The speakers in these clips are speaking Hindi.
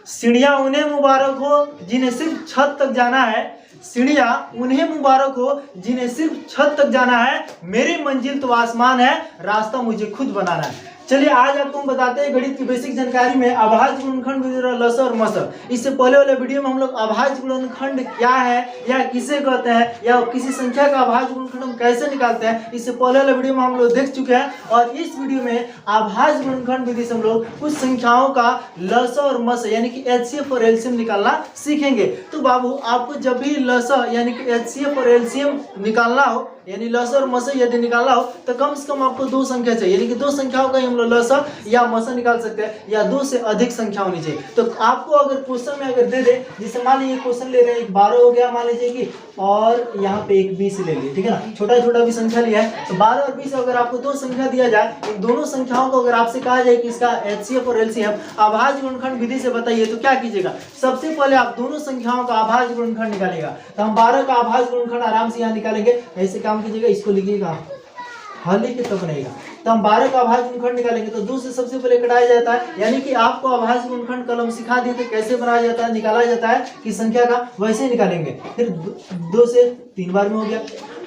सीढ़ियाँ उन्हें मुबारक हो जिन्हें सिर्फ छत तक जाना है। सीढ़ियाँ उन्हें मुबारक हो जिन्हें सिर्फ छत तक जाना है। मेरी मंजिल तो आसमान है, रास्ता मुझे खुद बनाना है। चलिए आज आपको हम बताते हैं गणित की बेसिक जानकारी में अभाज्य गुणनखंड, लस और मस। इससे पहले वाले वीडियो में हम लोग अभाज्य गुणनखंड क्या है या किसे कहते हैं या किसी संख्या का अभाज्य गुणनखंड हम कैसे निकालते हैं, इससे पहले वाले वीडियो में हम लोग देख चुके हैं। और इस वीडियो में अभाज्य गुणनखंड विधि से हम लोग कुछ संख्याओं का लस और मस यानी कि एचसीएफ और एलसीएम निकालना सीखेंगे। तो बाबू आपको जब भी लस यानी कि एचसीएफ और एलसीएम निकालना हो, यानी लस और मस यदि निकालना हो, तो कम से कम आपको दो संख्या चाहिए, यानी कि दो संख्याओं का हम लोग लस या मस निकाल सकते हैं, या दो से अधिक संख्या होनी चाहिए। तो आपको अगर क्वेश्चन में अगर दे दे, जैसे मान लीजिए क्वेश्चन ले रहे हैं, 12 हो गया मान लीजिए कि, और यहाँ पे एक 20 ले लिए, ठीक है ना, छोटा छोटा भी संख्या लिया है। तो 12 और 20 अगर आपको दो संख्या दिया जाए, इन दोनों संख्याओं को अगर आपसे कहा जाए कि इसका एचसीएफ और एलसीएम अभाज्य गुणनखंड विधि से बताइए, तो क्या कीजिएगा? सबसे पहले आप दोनों संख्याओं का अभाज्य गुणनखंड निकालिएगा। तो हम 12 का अभाज्य गुणनखंड आराम से यहाँ निकालेंगे। ऐसे काम कीजिएगा, इसको लिखिएगा, हल लिख तब बनेगा। तो हम 12 का अभाज्य गुणनखंड निकालेंगे, तो 2 से सबसे पहले कटाया जाता है, यानी कि आपको अभाज्य गुणनखंड कलम सिखा दिए थे कैसे बनाया जाता है, निकाला जाता है कि संख्या का, वैसे निकालेंगे। फिर 2 से 3 बार में हो गया।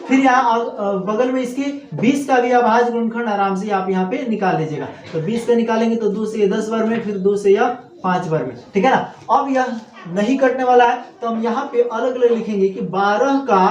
फिर यहाँ बगल में इसकी 20 का भी अभाज्य गुणनखंड आराम से आप यहाँ पे निकाल लीजिएगा। तो 20 का निकालेंगे तो 2 से 10 बार में, फिर 2 से या 5 बार में, ठीक है ना। अब यह नहीं कटने वाला है, तो हम यहाँ पे अलग अलग लिखेंगे कि 12 का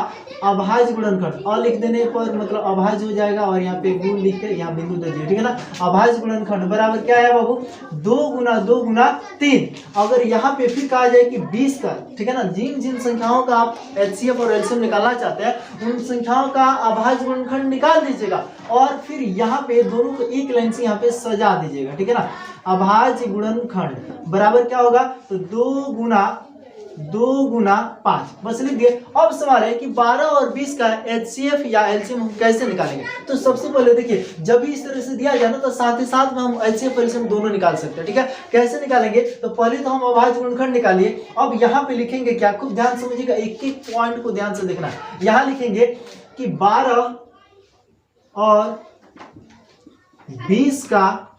अभाज्य गुणनखंड, और लिख देने पर मतलब अभाज्य हो जाएगा, और यहाँ पे गुण लिख के यहाँ बिंदु दे दिए, ठीक है ना। अभाज्य गुणनखंड बराबर क्या है बाबू? 2 गुना 2 गुना 3। अगर यहाँ पे फिर कहा जाए कि 20 का, ठीक है ना, जिन जिन संख्याओं का आप एचसीएफ और एलसीएम निकालना चाहते हैं उन संख्याओं का अभाज्य गुणनखंड निकाल दीजिएगा, और फिर यहाँ पे दोनों को एक लाइन से यहाँ पे सजा दीजिएगा, ठीक है ना। अभाज्य गुणनखंड बराबर क्या होगा? तो 2 गुना 5, बस लिख दिए। अब सवाल है कि 12 और 20 का एचसीएफ या एलसीएम हम कैसे निकालेंगे? तो सबसे पहले देखिए, जब भी इस तरह से दिया जाए ना, तो साथ ही साथ में हम एचसीएफ और एलसीएम दोनों निकाल सकते हैं, ठीक है। कैसे निकालेंगे? तो पहले तो हम अभाज्य गुणनखंड निकालिए। अब यहाँ पे लिखेंगे क्या, खूब ध्यान समझिएगा, एक एक पॉइंट को ध्यान से देखना है। यहाँ लिखेंगे कि 12 और 20 का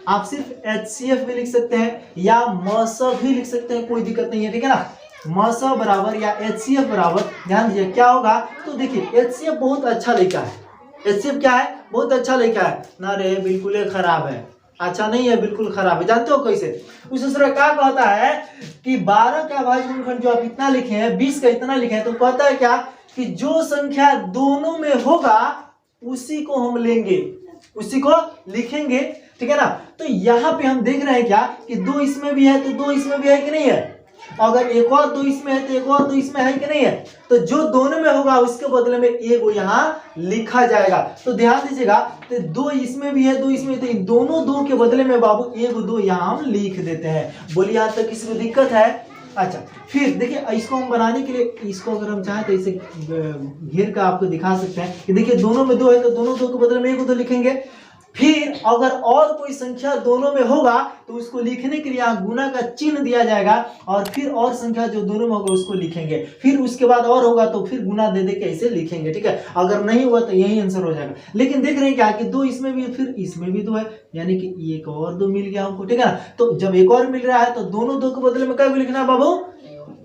आप सिर्फ एचसीएफ भी लिख सकते हैं या मस भी लिख सकते हैं, कोई दिक्कत नहीं है, ठीक है ना। मस बराबर या एचसीएफ बराबर, ध्यान दीजिए क्या होगा। तो देखिए एचसीएफ बहुत अच्छा लिखा है। एचसीएफ क्या है? बहुत अच्छा लिखा है ना रे, बिल्कुल ही खराब है, अच्छा नहीं है, बिल्कुल खराब है। जानते हो कैसे? उस दूसरा क्या कहता है कि 12 का अभाज्य गुणनखंड जो आप इतना लिखे हैं, 20 का इतना लिखे हैं, तो कहता है क्या कि जो संख्या दोनों में होगा उसी को हम लेंगे, उसी को लिखेंगे, ठीक है ना। तो यहाँ पे हम देख रहे हैं क्या कि 2 इसमें भी है तो 2 इसमें भी है कि नहीं है, अगर एक और 2 इसमें है तो एक और 2 इसमें है कि नहीं है। तो जो दोनों में होगा उसके बदले में एक वो यहाँ लिखा जाएगा। तो ध्यान दीजिएगा, तो 2 इसमें भी है 2 इसमें, तो इन दोनों 2 के बदले में बाबू 1 2 यहाँ हम लिख देते हैं। बोलिए यहाँ तक किसी को दिक्कत है? अच्छा, फिर देखिए इसको हम बनाने के लिए, इसको अगर हम चाहें तो इसे घेर कर आपको दिखा सकते हैं कि देखिए दोनों में 2 है तो दोनों 2 के बदले में 1 2 लिखेंगे। फिर अगर और कोई संख्या दोनों में होगा तो उसको लिखने के लिए यहाँ गुना का चिन्ह दिया जाएगा, और फिर और संख्या जो दोनों में होगा उसको लिखेंगे। फिर उसके बाद और होगा तो फिर गुना दे दे के ऐसे लिखेंगे, ठीक है। अगर नहीं हुआ तो यही आंसर हो जाएगा। लेकिन देख रहे हैं क्या कि 2 इसमें भी फिर इसमें भी 2 है, यानी कि एक और 2 मिल गया हमको, ठीक है ना। तो जब एक और मिल रहा है तो दोनों 2 के बदले में क्या लिखना है बाबू?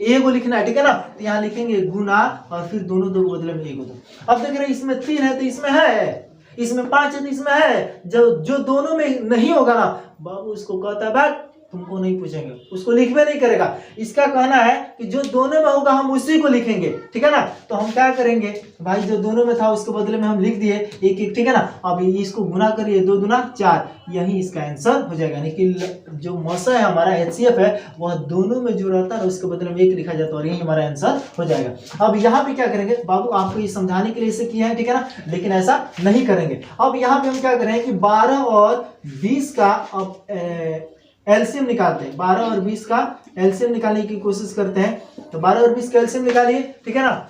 1 लिखना है, ठीक है ना। तो यहाँ लिखेंगे गुना और फिर दोनों 2 के बदले में 1 2। अब देख रहे हैं इसमें 3 है तो इसमें है, इसमें 5 है तो इसमें है। जो दोनों में नहीं होगा ना बाबू, उसको कहता है बात तुमको नहीं पूछेंगे, उसको लिखवे नहीं करेगा। इसका कहना है कि जो दोनों में होगा हम उसी को लिखेंगे, ठीक है ना। तो हम क्या करेंगे भाई, जो दोनों में था उसके बदले में हम लिख दिए 1 1, ठीक है ना। अब इसको गुना करिए, 2 दूना 4, यही इसका आंसर हो जाएगा। यानी कि जो मसा है हमारा एचसीएफ है वह दोनों में जो रहता है उसके बदले में 1 लिखा जाता है, और यही हमारा आंसर हो जाएगा। अब यहाँ पे क्या करेंगे बाबू, आपको ये समझाने के लिए इसे किया है, ठीक है ना, लेकिन ऐसा नहीं करेंगे। अब यहाँ पे हम क्या करें कि 12 और 20 का अब एलसीएम निकालते हैं। 12 और 20 का एलसीएम निकालने की कोशिश करते हैं। तो 12 और 20 का एलसीएम निकालिए, ठीक है ना।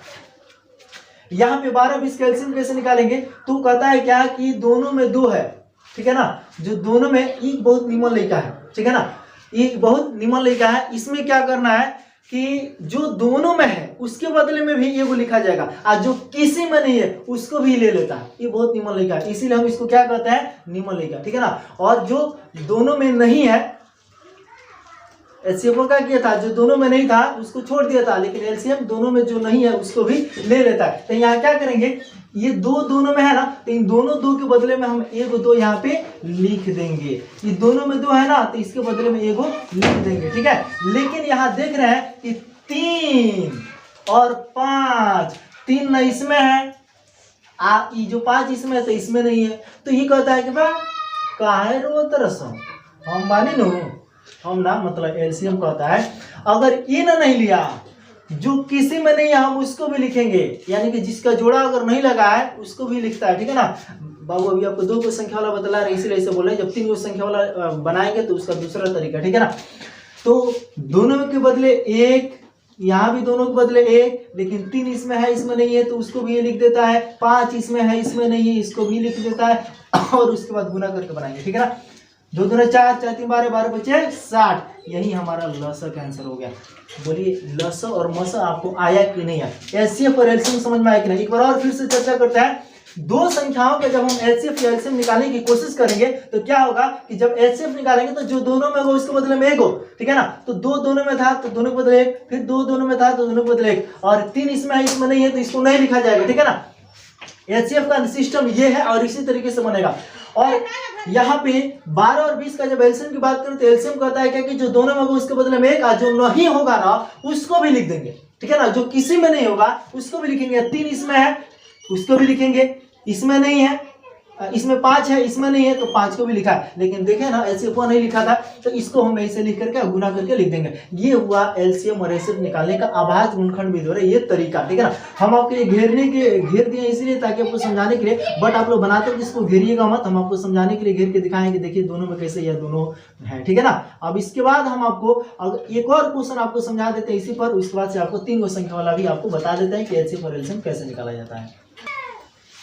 यहाँ पे 12 20 का एलसीएम कैसे निकालेंगे? तो कहता है क्या कि दोनों में 2 है, ठीक है ना। जो दोनों में एक बहुत निमन लड़का है, ठीक है ना, एक बहुत निमन लड़का है। इसमें क्या करना है कि जो दोनों में है उसके बदले में भी ये लिखा जाएगा, और जो किसी में नहीं है उसको भी ले लेता है। ये बहुत निमन लड़का है, इसीलिए हम इसको क्या कहते हैं? निमन लड़का, ठीक है ना। और जो दोनों में नहीं है HCFO क्या किया था, जो दोनों में नहीं था उसको छोड़ दिया था, लेकिन LCM दोनों में जो नहीं है उसको भी ले लेता है। तो यहाँ क्या करेंगे, ये दो दोनों में है ना, तो इन दोनों दो के बदले में हम एगो दो यहाँ पे लिख देंगे। ये दोनों में दो है ना, तो इसके बदले में एगो लिख देंगे, ठीक है। लेकिन यहाँ देख रहे हैं कि 3 और 5, 3 न इसमें है, ये जो 5 इसमें है तो इसमें नहीं है। तो ये कहता है कि बा काहे रोत रसम, हम माने नो, हम ना मतलब LCM कहता है अगर इन नहीं लिया, जो किसी में नहीं है हम उसको भी लिखेंगे, यानी कि जिसका जोड़ा अगर नहीं लगा है उसको भी लिखता है, ठीक है ना। बाबू अभी आपको 2 को संख्या वाला बतला रहे इसलिए ऐसे बोल रहे हैं, जब 3 को संख्या वाला बनाएंगे तो उसका दूसरा तरीका, ठीक है ना। तो दोनों के बदले 1, यहाँ भी दोनों के बदले 1, लेकिन 3 इसमें है इसमें नहीं है तो उसको भी ये लिख देता है, 5 इसमें है इसमें नहीं है इसको भी लिख देता है, और उसके बाद गुना करके बनाएंगे, ठीक है ना। 2 दूना 4, 4 3 12, 12 बचे 60, यही हमारा लस का आंसर हो गया। बोलिए लस और मस आपको आया कि नहीं आया, HCF और LCM समझ में आया कि नहीं। एक बार और फिर से चर्चा करते हैं। दो संख्याओं का जब हम HCF या LCM निकालने की कोशिश करेंगे तो क्या होगा कि जब HCF निकालेंगे तो जो दोनों में होगा उसके बदले में 1 हो, ठीक है ना। तो 2 दोनों में था तो दोनों के बदले 1, फिर 2 दोनों में था तो दोनों के बदले 1, और 3 इसमें है इसमें नहीं है तो इसको नहीं लिखा जाएगा, ठीक है ना। HCF का सिस्टम ये है और इसी तरीके से बनेगा। और यहाँ पे 12 और 20 का जब LCM की बात करें तो LCM कहता है क्या कि जो दोनों में होगा उसके बदले में 1, जो नहीं होगा ना उसको भी लिख देंगे, ठीक है ना। जो किसी में नहीं होगा उसको भी लिखेंगे। 3 इसमें है उसको भी लिखेंगे, इसमें नहीं है, इसमें 5 है इसमें नहीं है तो 5 को भी लिखा है, लेकिन देखें ना HCF नहीं लिखा था तो इसको हम ऐसे लिख करके गुना करके लिख देंगे। ये हुआ LCM और HCF निकालने का अभाज्य गुणनखंड विधि द्वारा ये तरीका, ठीक है ना। हम आपको ये घेर दिए इसलिए ताकि आपको समझाने के लिए, बट आप लोग बनाते हो इसको घेरिएगा मत, हम आपको समझाने के लिए घेर के दिखाएंगे कि देखिए दोनों में कैसे यह दोनों है, ठीक है ना। अब इसके बाद हम आपको एक और क्वेश्चन आपको समझा देते हैं इसी पर, उसके बाद से आपको 3 को संख्या वाला भी आपको बता देते हैं कि HCF और LCM कैसे निकाला जाता है।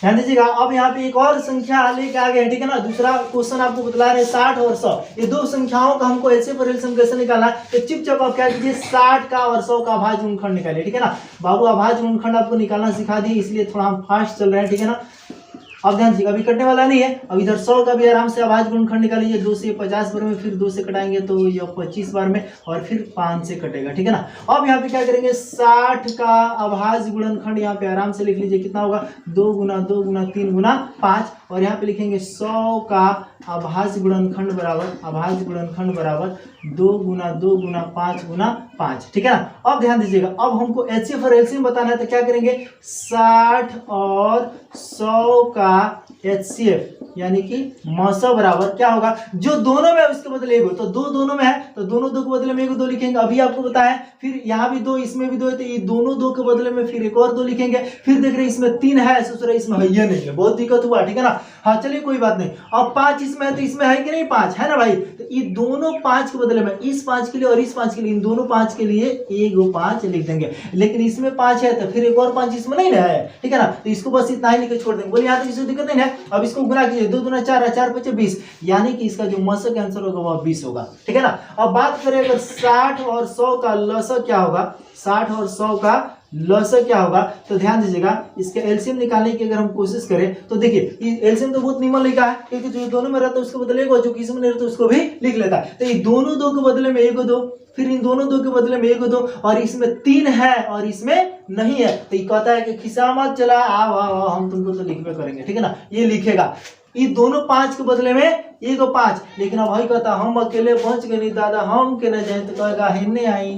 ध्यान दीजिएगा। अब यहाँ पे एक और संख्या लेके आ गए, ठीक है ना। दूसरा क्वेश्चन आपको बतला रहे 60 और 100, ये दो संख्याओं का हमको HCF और LCM कैसे निकालना है। तो चुपचाप आप क्या कीजिए 60 का और 100 का अभाज्य गुणनखंड निकालिए, ठीक है ना। बाबू अभाज्य गुणनखंड आपको निकालना सिखा दिए इसलिए थोड़ा हम फास्ट चल रहे हैं, ठीक है ना। अब ध्यान दीजिएगा अभी कटने वाला नहीं है। अब इधर 100 का भी आराम से अभाज्य गुणनखंड निकालिए। 2 से 50 बार में, फिर 2 से कटाएंगे तो ये 25 बार में, और फिर 5 से कटेगा, ठीक है ना। अब यहाँ पे क्या करेंगे 60 का अभाज्य गुणनखंड यहाँ पे आराम से लिख लीजिए, कितना होगा 2 गुना 2 गुना 3 गुना 5, और यहाँ पे लिखेंगे 100 का अभाज्य गुणनखंड बराबर 2 गुना 2 गुना 5 गुना 5, ठीक है ना। अब ध्यान दीजिएगा अब हमको HCF और LCM बताना है तो क्या करेंगे 60 और 100 का HCF यानी कि मस बराबर क्या होगा, जो दोनों में है उसके बदले 1 हो, तो 2 दोनों में है तो दोनों 2 के बदले में 1 2 लिखेंगे। अभी आपको बताया फिर यहाँ भी 2 इसमें भी 2 है तो ये दोनों 2 के बदले में फिर एक और 2 लिखेंगे। फिर देख रहे इसमें 3 है सोच इसमें है ये नहीं है, बहुत दिक्कत हुआ, ठीक है ना। हाँ चलिए कोई बात नहीं। अब 5 इसमें है तो इसमें है कि नहीं 5 है ना भाई, तो ये दोनों 5 के बदले में इस 5 के लिए और इस 5 के लिए, इन दोनों 5 के लिए 1 5 लिख देंगे। लेकिन इसमें 5 है तो फिर एक और 5 इसमें नहीं है, ठीक है ना। तो इसको बस इतना ही लिख के छोड़ देंगे। बोले यहाँ तक किसी दिक्कत नहीं है। अब इसको गुना कीजिए 2 दूना 4 4 5 20, यानी कि इसका जो मस का आंसर होगा वो 20 होगा, ठीक है ना। अब बात करें अगर 60 और 100 का लस क्या होगा, 60 और 100 का लस क्या होगा, तो ध्यान दीजिएगा इसके LCM निकालने की अगर हम कोशिश करें तो देखिए LCM तो बहुत निमन लिखा है, क्योंकि जो दोनों में रहता है उसको बदले 1, जो किसी में नहीं रहता उसको भी लिख लेता है। तो ये दोनों 2 के बदले में 1 2, फिर इन दोनों 2 के बदले में 1 2, और इसमें 3 है और इसमें नहीं है तो ये कहता है कि खिसा मत चला आओ हम तुमको तो लिखबे करेंगे, ठीक है ना। ये लिखेगा ये दोनों 5 के बदले में 1 5, लेकिन अब भाई कहता हम अकेले पहुंच गए नहीं दादा हम के न जाए, तो कहेगा हिन्ने आई,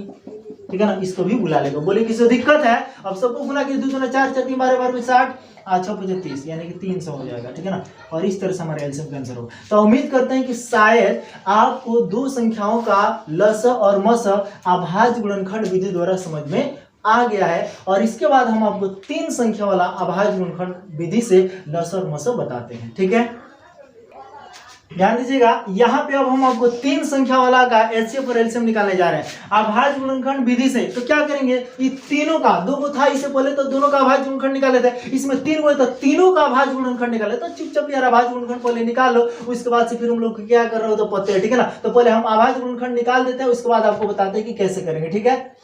ठीक है ना। इसको भी बुला लेगा। बोले किसी दिक्कत है। अब सबको गुना के 2 दूना 4 4 3 12 12 60 6 5 30 यानी कि 300 हो जाएगा, ठीक है ना। और इस तरह से हमारा LCM का आंसर होगा। तो उम्मीद करते हैं कि शायद आपको दो संख्याओं का लस और मस अभाज्य गुणनखंड विधि द्वारा समझ में आ गया है, और इसके बाद हम आपको 3 संख्या वाला अभाज्य गुणनखंड विधि से लस और मस बताते हैं, ठीक है। ध्यान दीजिएगा यहाँ पे अब हम आपको 3 संख्या वाला का HCF और LCM निकालने जा रहे हैं अभाज्य गुणनखंड विधि से। तो क्या करेंगे ये तीनों का, 2 को था इससे पहले तो दोनों का अभाज्य गुणनखंड निकाले थे, इसमें 3 को तो तीनों का अभाज्य गुणनखंड निकाले। तो चुपचाप यार अभाज्य गुणनखंड पहले निकाल लो, उसके बाद से फिर हम लोग क्या कर रहे हो तो पते हैं, ठीक है ना। तो पहले हम अभाज्य गुणनखंड निकाल देते हैं, उसके बाद आपको बताते हैं कि कैसे करेंगे, ठीक है।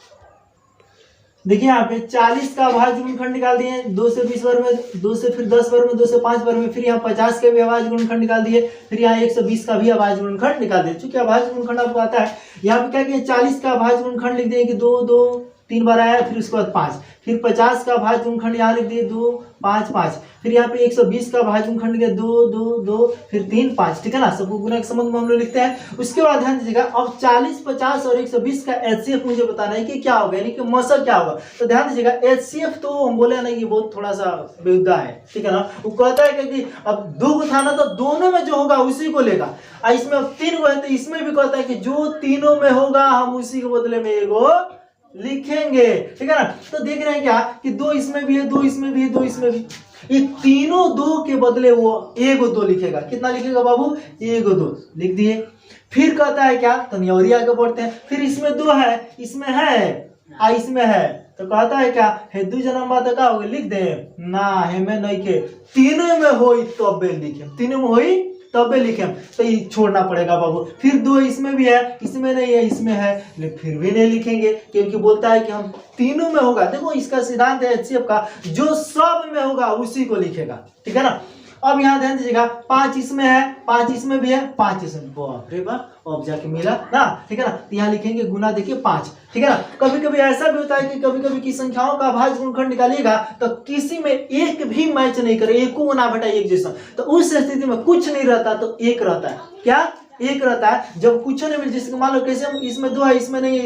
देखिए यहाँ पे 40 का अभाज्य गुणनखंड निकाल दिए 2 से 20 वर्ग में, 2 से फिर 10 वर्ग में, 2 से 5 वर्ग में, फिर यहाँ 50 के भी अभाज्य गुणनखंड निकाल दिए, फिर यहाँ 120 का भी अभाज्य गुणनखंड निकाल दिए। चूंकि अभाज्य गुणनखंड आपको आता है, यहाँ पे क्या किया 40 का अभाज्य गुणनखंड लिख दिए कि 2 2 3 बार आया, फिर उसके बाद 5, फिर 50 का अभाज्य गुणनखंड यहाँ लिख दिए 2 5 5, फिर यहाँ पे 120 का अभाज्य गुणनखंड लिख 2 2 2, फिर 3 5, ठीक है ना। सबको गुना के संबंध में हम लोग लिखते हैं। उसके बाद ध्यान दीजिएगा, अब 40 50 और 120 का एचसीएफ मुझे बताना है कि क्या होगा, यानी कि मौसम क्या होगा। तो ध्यान दीजिएगा, एचसीएफ तो हम बोले ना कि बहुत थोड़ा सा बेहुदा है, ठीक है ना। वो कहता है कि अब 2 को था ना, तो दोनों में जो होगा उसी को लेगा। इसमें अब 3 को है, तो इसमें भी कहता है कि जो तीनों में होगा हम उसी के बदले में एगो लिखेंगे, ठीक है ना। तो देख रहे हैं क्या कि 2 इसमें भी है, 2 इसमें भी है, 2 इसमें भी, ये तीनों 2 के बदले वो एगो 2 लिखेगा। कितना लिखेगा बाबू, एगो 2 लिख दिए। फिर कहता है क्या, तो न्योरी आगे बढ़ते हैं, फिर इसमें 2 है, इसमें है, इसमें है, तो कहता है क्या है 2 जन्म बात का होगा, लिख दे ना है में नहीं के, तीनों में होई तब लिखे, तीनों में होई तब लिखे, तो ये छोड़ना पड़ेगा बाबू। फिर 2 इसमें भी है, इसमें नहीं है, इसमें है, लेकिन फिर भी नहीं लिखेंगे क्योंकि बोलता है कि हम तीनों में होगा। देखो इसका सिद्धांत है एचसीएफ का, जो सब में होगा उसी को लिखेगा, ठीक है ना। अब यहाँ ध्यान दीजिएगा, 5 इसमें है, 5 इसमें भी है, 5 इसमें, बाप रे बाप, अब जाके मिला ना, ठीक है ना। तो यहाँ लिखेंगे गुना, देखिए 5, ठीक है ना। कभी कभी ऐसा भी होता है कि कभी कभी की संख्याओं का अभाज्य गुणनखंड निकालिएगा तो किसी में एक भी मैच नहीं करे, एक को ना बेटा एक जैसा, तो उस स्थिति में कुछ नहीं रहता तो एक रहता है। क्या, एक रहता है। जब कुछ नहीं मिले, जैसे मान लो कैसे हम इसमें 2 है, इसमें नहीं है,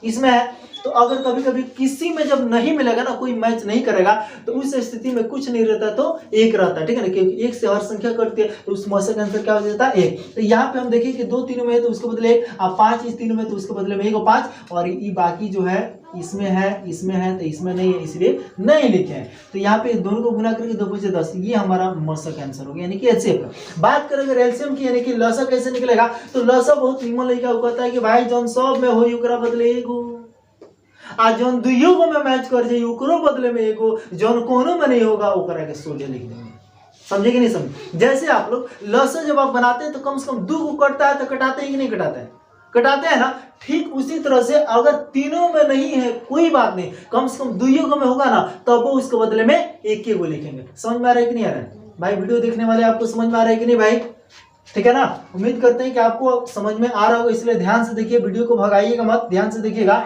इसमें है, तो अगर कभी कभी किसी में जब नहीं मिलेगा ना, कोई मैच नहीं करेगा, तो उस स्थिति में कुछ नहीं रहता तो एक रहता है, ठीक है ना। क्योंकि 1 से हर संख्या करती है, तो उस मौसम का आंसर क्या हो जाता है 1। तो यहाँ पे हम देखिए कि 2 तीनों में है तो उसके बदले 1, और 5 इस तीनों में तो उसके बदले में 1 और 5, और ये बाकी जो है इसमें है, इसमें है, तो इसमें नहीं है, इसलिए नहीं लिखे हैं। तो यहाँ पे दोनों को गुना करके 2 5 10, ये हमारा मौसम का आंसर हो गया, यानी कि एचसीएफ। बात करें अगर एलसीएम की, यानी कि लसा कैसे निकलेगा, तो लसा बहुत निमन लड़का कहता है कि भाई जौन सब में हो ओकरा बदले एगो, आ जौन दुइयो को में मैच कर जाए ओकरो बदले में एगो, जौन कोनो में नहीं होगा ओकरा के सोझे लिख देंगे। समझे कि नहीं समझे। जैसे आप लोग लसा जब आप बनाते हैं तो कम से कम 2 को कटता है तो कटाते हैं कि नहीं कटाते हैं, कटाते हैं ना। ठीक उसी तरह से अगर तीनों में नहीं है कोई बात नहीं, कम से कम दुइयो को में होगा ना, तब वो उसके बदले में एक को लिखेंगे। समझ में आ रहा है कि नहीं आ रहा है भाई। वीडियो देखने वाले आपको समझ में आ रहा है कि नहीं भाई, ठीक है ना। उम्मीद करते हैं कि आपको समझ में आ रहा होगा, इसलिए ध्यान से देखिए, वीडियो को भगाइएगा मत, ध्यान से देखिएगा।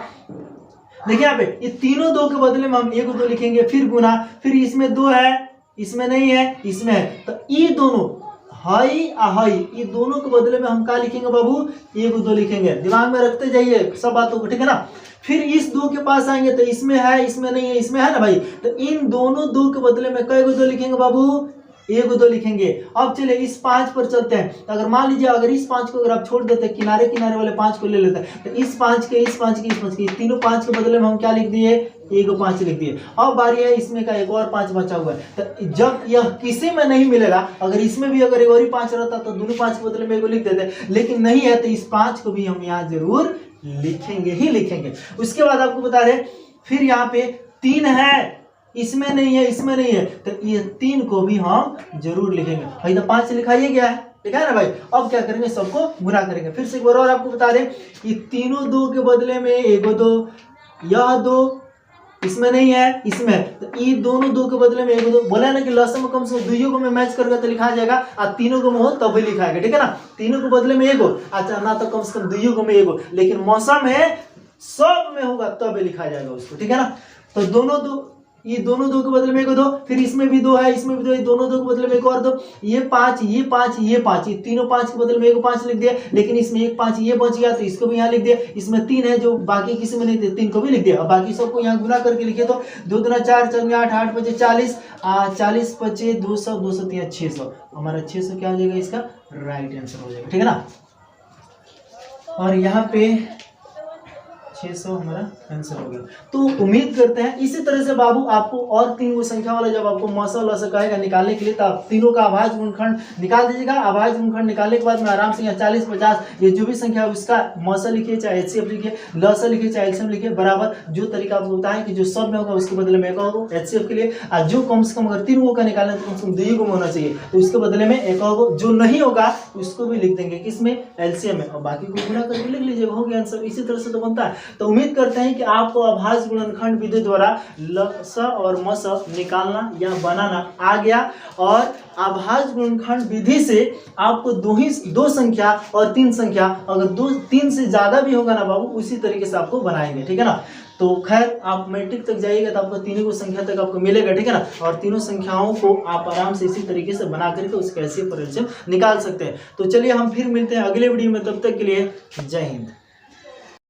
देखिए यहाँ पे ये तीनों 2 के बदले में हम 1 2 लिखेंगे, फिर गुना, फिर इसमें 2 है, इसमें नहीं है, इसमें है, तो ये दोनों हाई हाई, ये दोनों के बदले में हम क्या लिखेंगे बाबू, 1 2 लिखेंगे। दिमाग में रखते जाइए सब बातों को, ठीक है ना। फिर इस 2 के पास आएंगे तो इसमें है, इसमें नहीं है, इसमें है ना भाई, तो इन दोनों 2 के बदले में कई 2 लिखेंगे बाबू, 1 2 लिखेंगे। अब चलिए इस 5 पर चलते हैं। अगर मान लीजिए अगर इस 5 को अगर आप छोड़ देते, किनारे किनारे वाले 5 को ले लेते हैं, तो इस 5 के, इस 5 के, इस 5 के, तीनों 5 के बदले में हम क्या लिख दिए, 1 5 लिख दिए। अब बारी है इसमें का एक और 5 बचा हुआ है, तो जब यह किसी में नहीं मिलेगा, अगर इसमें भी अगर एक और ही 5 रहता तो दोनों 5 के बदले में 1 लिख देते, लेकिन नहीं है तो इस 5 को भी हम यहाँ जरूर लिखेंगे ही लिखेंगे। उसके बाद आपको बता दें, फिर यहाँ पे 3 है, इसमें नहीं है, इसमें नहीं है, तो ये 3 को भी हम जरूर लिखेंगे भाई। तो 5 लिखा ही गया है, ठीक है ना भाई। अब क्या करेंगे, सबको गुना करेंगे। फिर से एक बार और आपको बता दें, ये तीनों 2 के बदले में 1 2, यह 2 इसमें नहीं है, इसमें, तो ये दोनों 2 के बदले में 1 2, बोला ना कि लसन में कम से कम दुइयों को में मैच करके तो लिखा जाएगा, और तीनों को में हो तब भी लिखाएगा, ठीक है ना। तीनों के बदले में 1 अच्छा ना, तो कम से कम दुइयों को में 1, लेकिन मौसम है सब में होगा तब लिखा जाएगा उसको, ठीक है ना। तो दोनों 2, ये दोनों 2 के बदले में 1 2, फिर इसमें भी 2 है, इसमें भी 2, ये दोनों 2 के बदले में 1 और 2, ये 5, ये 5, ये 5, ये तीनों 5 के बदले में 1 5 लिख दिया, लेकिन इसमें 1 5 ये बच गया तो इसको भी यहाँ लिख दिया। इसमें 3 है जो बाकी किसी में नहीं थे, 3 को भी लिख दिया, और बाकी सबको यहाँ गुना करके लिखे तो 2 दूना 4 4 8 8 5 40, 40 25 200 200 3 600, हमारा 600 क्या हो जाएगा, इसका राइट आंसर हो जाएगा, ठीक है ना। और यहाँ पे 600 हमारा आंसर हो गया। तो उम्मीद करते हैं इसी तरह से बाबू आपको और 3 संख्या वाला जब आपको मौसा से कहेगा निकालने के लिए, तो आप तीनों का अभाज्य गुणनखंड निकाल दीजिएगा। अभाज्य गुणनखंड निकालने के बाद में आराम से यहाँ 40 50 ये जो भी संख्या है उसका मौसा लिखिए, चाहे एचसीएफ लिखिए, लसा लिखिए, चाहे एलसीएम लिखिए, बराबर जो तरीका आपको बताएं कि जो सब में होगा उसके बदले में 1 होगा एचसीएफ के लिए, और जो कम से कम अगर 3 का निकालना तो कम से कम 2 में होना चाहिए, तो उसके बदले में 1 होगा। जो नहीं होगा उसको भी लिख देंगे किसमें, एलसीएम में, और बाकी को गुना करके लिख लीजिएगा, हो गया आंसर। इसी तरह से तो बनता है। तो उम्मीद करते हैं कि आपको अभाज्य गुणनखंड विधि द्वारा ल स और म स निकालना या बनाना आ गया। और अभाज्य गुणनखंड विधि से आपको दो संख्या और 3 संख्या, अगर 3 से ज़्यादा भी होगा ना बाबू, उसी तरीके से आपको बनाएंगे, ठीक है ना। तो खैर आप मैट्रिक तक जाइएगा तो आपको तीनों संख्या तक आपको मिलेगा, ठीक है ना। और तीनों संख्याओं को आप आराम से इसी तरीके से बना करके उसका एलसीएम और एलसीएम निकाल सकते हैं। तो चलिए हम फिर मिलते हैं अगले वीडियो में, तब तक के लिए जय हिंद।